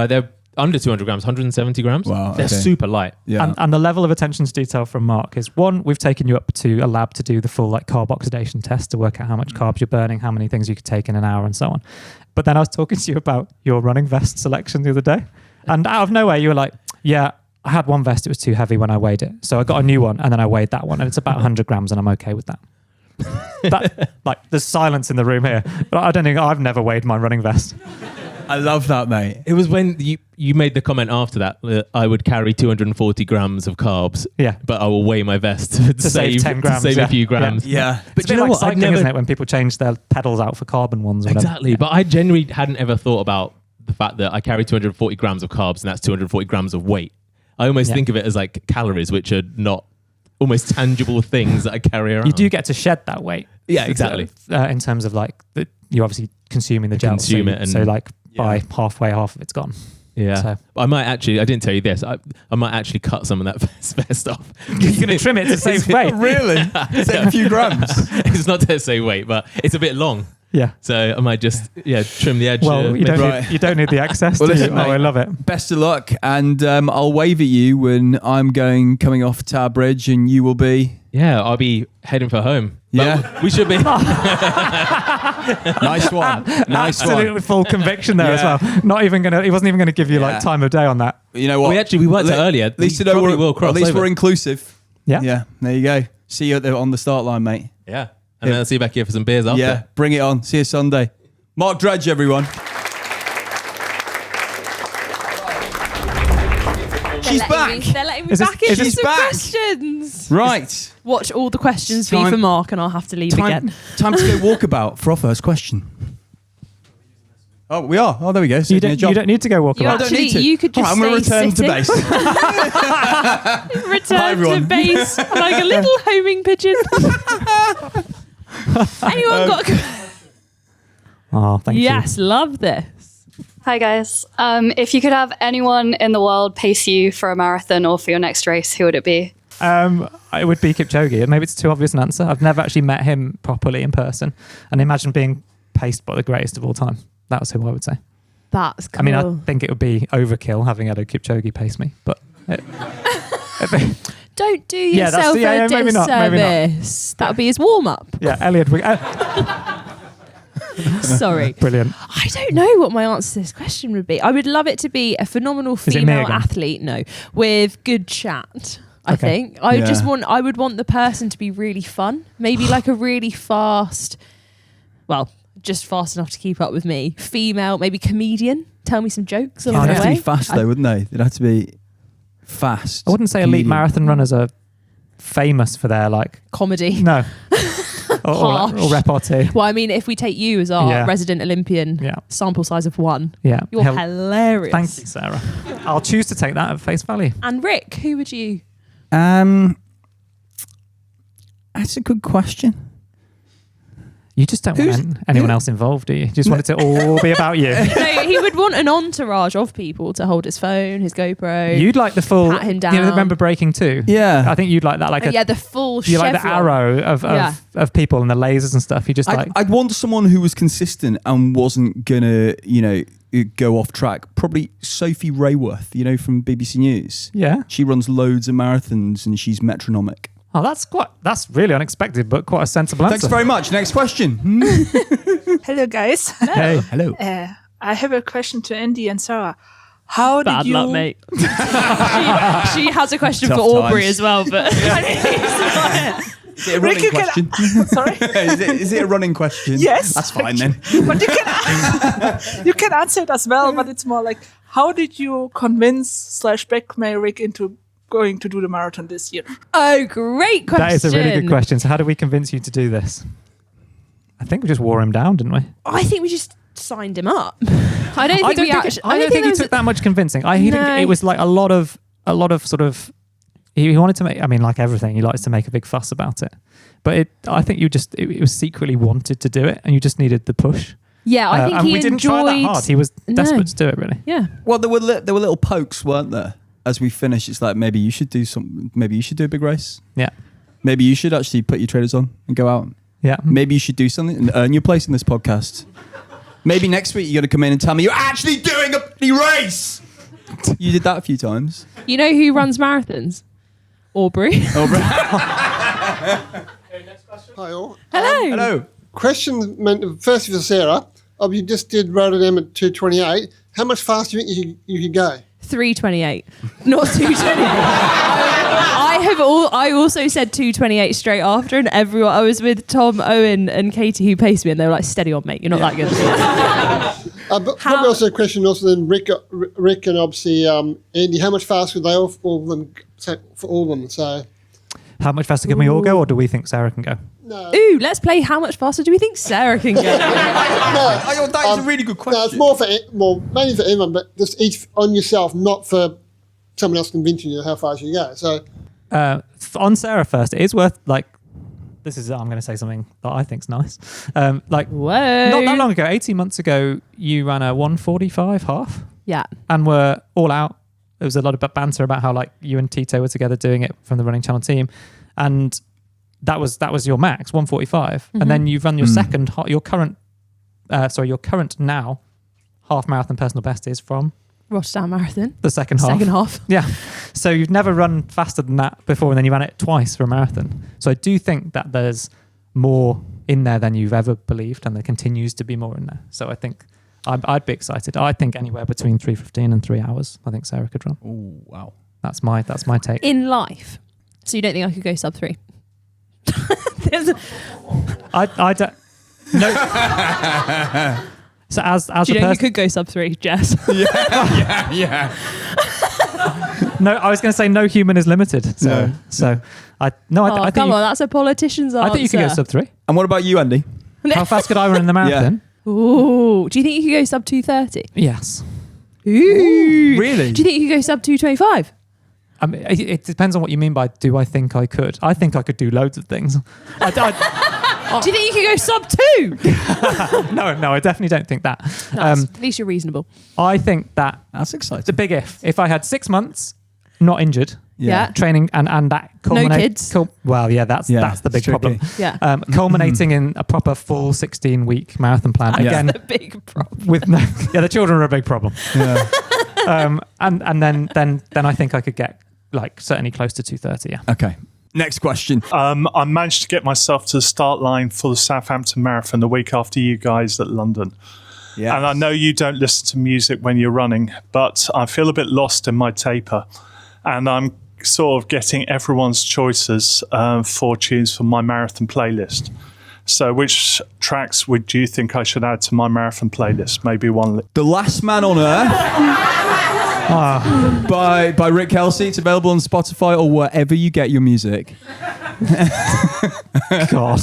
They're under 200 grams, 170 grams.
Wow,
they're super light.
Yeah.
And the level of attention to detail from Mark is, one, we've taken you up to a lab to do the full carb oxidation test to work out how much carbs you're burning, how many things you could take in an hour and so on. But then I was talking to you about your running vest selection the other day. And out of nowhere, you were like, yeah, I had one vest, it was too heavy when I weighed it. So I got a new one and then I weighed that one and it's about 100 grams and I'm okay with that. There's silence in the room here. But I don't think I've never weighed my running vest.
I love that, mate.
It was when you made the comment after that I would carry 240 grams of carbs, but I will weigh my vest to
save 10 grams,
to save a few grams.
Yeah.
But it's a bit like cycling, isn't it, when people change their pedals out for carbon ones or
Exactly.
whatever.
But I genuinely hadn't ever thought about the fact that I carry 240 grams of carbs and that's 240 grams of weight. I almost think of it as like calories, which are not almost tangible things that I carry around.
You do get to shed that weight.
Yeah, exactly.
In terms of you're obviously consuming the gel.
Consume it.
By halfway, half of it's gone.
Yeah.
So.
I might actually, I didn't tell you this, I might actually cut some of that vest off.
You're going to trim it to save weight?
Really? Save a few grams?
It's not to save weight, but it's a bit long.
Yeah.
So I might just trim the edge.
Well, you don't need the excess.
Well, listen, mate,
I love it.
Best of luck, and I'll wave at you when I'm coming off Tower Bridge, and you will be.
Yeah, I'll be heading for home.
Yeah,
we should be.
Nice one. Nice
Absolutely
one.
full conviction there as well. He wasn't even going to give you time of day on that.
You know what?
We worked it earlier.
At least we're inclusive.
Yeah.
Yeah. There you go. See you on the start line, mate.
Yeah. And then I'll see you back here for some beers after.
Yeah. Bring it on. See you Sunday. Mark Dredge, everyone. She's back.
They're letting me back into some questions.
Right.
Watch all the questions be for Mark and I'll have to leave again.
Time to go walkabout for our first question. Oh, we are. Oh, there we go.
You don't need to go walkabout.
I don't need to. You could just
I'm going to return to base.
Return to base like a little homing pigeon. Anyone got...
Oh, thank you.
Yes, love this.
Hi guys. If you could have anyone in the world pace you for a marathon or for your next race, who would it be?
It would be Kipchoge. Maybe it's too obvious an answer. I've never actually met him properly in person. And imagine being paced by the greatest of all time. That was who I would say.
That's cool.
I mean, I think it would be overkill having had a Kipchoge pace me, but...
Don't do yourself a disservice.
Maybe not.
That would be his warm-up.
Yeah, Elliot...
Sorry.
Brilliant.
I don't know what my answer to this question would be. I would love it to be a phenomenal female athlete, with good chat. I think. I would want the person to be really fun. Maybe like a really fast, just fast enough to keep up with me. Female, maybe comedian. Tell me some jokes along the way.
They'd have to be fast though, wouldn't they? They'd have to be fast.
I wouldn't say elite marathon runners are famous for their
comedy.
No. or repartee.
Well, I mean, if we take you as our resident Olympian, sample size of 1, you're hilarious.
Thank you, Sarah. I'll choose to take that at face value.
And Rick, who would you?
That's a good question.
You just don't want anyone else involved, do you? You just want it to all be about you.
No, he would want an entourage of people to hold his phone, his GoPro.
You'd like the full.
Pat him down.
You know, remember Breaking 2?
Yeah.
I think you'd like that.
The full.
You like the arrow of people and the lasers and stuff. You just
I'd want someone who was consistent and wasn't gonna, go off track. Probably Sophie Rayworth, from BBC News.
Yeah.
She runs loads of marathons and she's metronomic.
Oh, that's really unexpected, but quite a sensible answer.
Thanks very much. Next question.
Hello, guys.
Hey.
Hello.
I have a question to Andy and Sarah. How did
Bad
you...
luck, mate. she has a question
Tough
for Aubrey
times.
as well, but
Is it a running
Ricky,
question?
Sorry?
is it a running question?
Yes.
That's fine then.
But you can answer it as well, but it's more like, how did you convince / blackmail Rick into going to do the marathon this year?
oh, great question.
That is a really good question. So how did we convince you to do this? I think we just wore him down, didn't we?
I think we just signed him up. I don't think
he took that much convincing. It was like a lot of sort of. He wanted to make. I mean, like everything, he likes to make a big fuss about it. But I think it was secretly wanted to do it, and you just needed the push.
Yeah, I think
and
he
we didn't try that hard. He was desperate to do it, really.
Yeah.
Well, there were little pokes, weren't there? As we finished, it's like maybe you should do something. Maybe you should do a big race.
Yeah.
Maybe you should actually put your trainers on and go out.
Yeah.
Maybe you should do something and earn your place in this podcast. Maybe next week you're going to come in and tell me you're actually doing a bloody race. You did that a few times.
You know who runs marathons? Aubrey.
Hi all.
Hello.
Hello.
Question first for Sarah. You just did Rotterdam at 2:28. How much faster do you think you could go?
3:28, not 2:28. I also said 2:28 straight after, and everyone. I was with Tom, Owen, and Katie who paced me, and they were like, "Steady on, mate. You're not that good."
But probably also a question then Rick and obviously Andy. How much faster would they all of them for all of them? So
How much faster can we all go, or do we think Sarah can go?
no.
Ooh, let's play. How much faster do we think Sarah can go?
That is a really good question.
No, it's mainly for everyone, but just each on yourself, not for someone else convincing you how fast you go. So
On Sarah first, it is worth I'm going to say something that I think's nice.
Whoa.
Not that long ago, 18 months ago, you ran a 1:45 half.
Yeah.
And were all out. There was a lot of banter about how you and Tito were together doing it from the Running Channel team, and that was your max 1:45, and then you've run your your current now half marathon personal best is from
Rotterdam Marathon.
the second half.
Second half.
Yeah. So you've never run faster than that before, and then you ran it twice for a marathon. So I do think that there's more in there than you've ever believed, and there continues to be more in there. So I think I'd be excited. I think anywhere between 3:15 and 3 hours, I think Sarah could run.
Oh, wow.
That's my take.
In life. So you don't think I could go sub 3?
I don't. No. So as
Do
a
you know you
person,
could go sub 3, Jess?
Yeah.
no, I was going to say no human is limited. I think
Come on, that's a politician's answer.
I think you could go sub 3.
And what about you, Andy?
How fast could I run in the marathon?
Ooh. Do you think you could go sub 2:30?
Yes.
Ooh.
Really?
Do you think you could go sub 2:25?
I mean, it depends on what you mean by do I think I could. I think I could do loads of things.
Do you think you could go sub 2?
No, I definitely don't think that.
Nice. At least you're reasonable.
I think that
That's
it's
exciting.
a big if. If I had 6 months, not injured,
Yeah.
training and that
kids.
That's the big
it's tricky.
problem.
Yeah.
Culminating in a proper full 16-week marathon plan again
That's a big problem.
with no. Yeah, the children are a big problem.
Yeah.
And then I think I could get certainly close to 2:30. Yeah.
Okay. Next question.
I managed to get myself to the start line for the Southampton Marathon the week after you guys at London.
Yeah.
And I know you don't listen to music when you're running, but I feel a bit lost in my taper. And I'm sort of getting everyone's choices for tunes for my marathon playlist. So which tracks would you think I should add to my marathon playlist? Maybe one.
The Last Man on Earth by Rick Kelsey. It's available on Spotify or wherever you get your music.
God.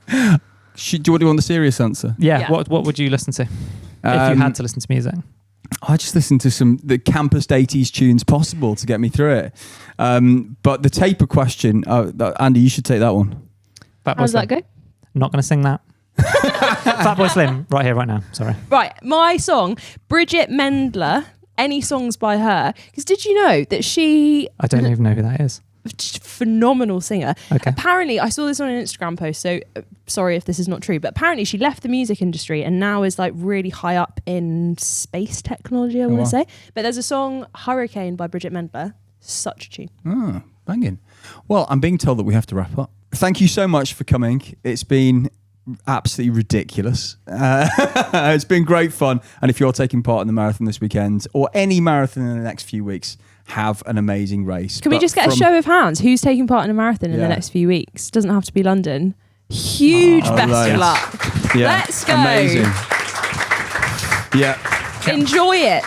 Do you want the serious answer?
Yeah.
Yeah.
What would you listen to if you had to listen to music?
I just listened to the campest 80s tunes possible to get me through it. But the taper question, Andy, you should take that one.
How does that go?
Not going to sing that. Fatboy Slim, right here, right now. Sorry.
Right, my song, Bridget Mendler. Any songs by her? Because did you know that she?
I don't even know who that is.
Phenomenal singer.
Okay.
Apparently, I saw this on an Instagram post, so sorry if this is not true, but apparently she left the music industry and now is like really high up in space technology, I want to say. But there's a song, Hurricane by Bridget Mendler. Such a tune.
Oh, banging. Well, I'm being told that we have to wrap up. Thank you so much for coming. It's been absolutely ridiculous. It's been great fun. And if you're taking part in the marathon this weekend or any marathon in the next few weeks, have an amazing race.
Can we just get a show of hands? Who's taking part in a marathon in the next few weeks? Doesn't have to be London. Huge best of luck.
Yeah.
Let's go.
Amazing. Yeah.
Enjoy it.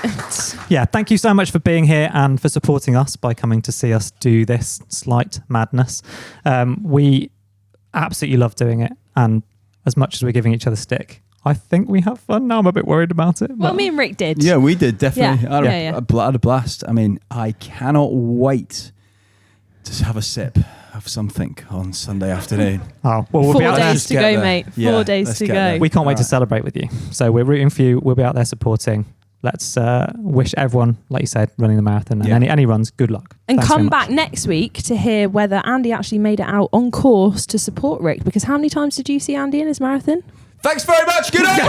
Yeah, thank you so much for being here and for supporting us by coming to see us do this slight madness. We absolutely love doing it, and as much as we're giving each other stick, I think we have fun. Now I'm a bit worried about it.
Well, me and Rick did.
Yeah, we did, definitely.
Yeah.
I had a blast. I mean, I cannot wait to have a sip of something on Sunday afternoon.
Oh, well, we'll
4
be out
days to go, mate. 4 days
let's
to
get
go.
there.
We can't wait to celebrate with you. So we're rooting for you. We'll be out there supporting. Let's wish everyone, like you said, running the marathon and any runs, good luck.
And
Thanks
come
very much.
back next week to hear whether Andy actually made it out on course to support Rick. Because how many times did you see Andy in his marathon?
Thanks very much. Good night.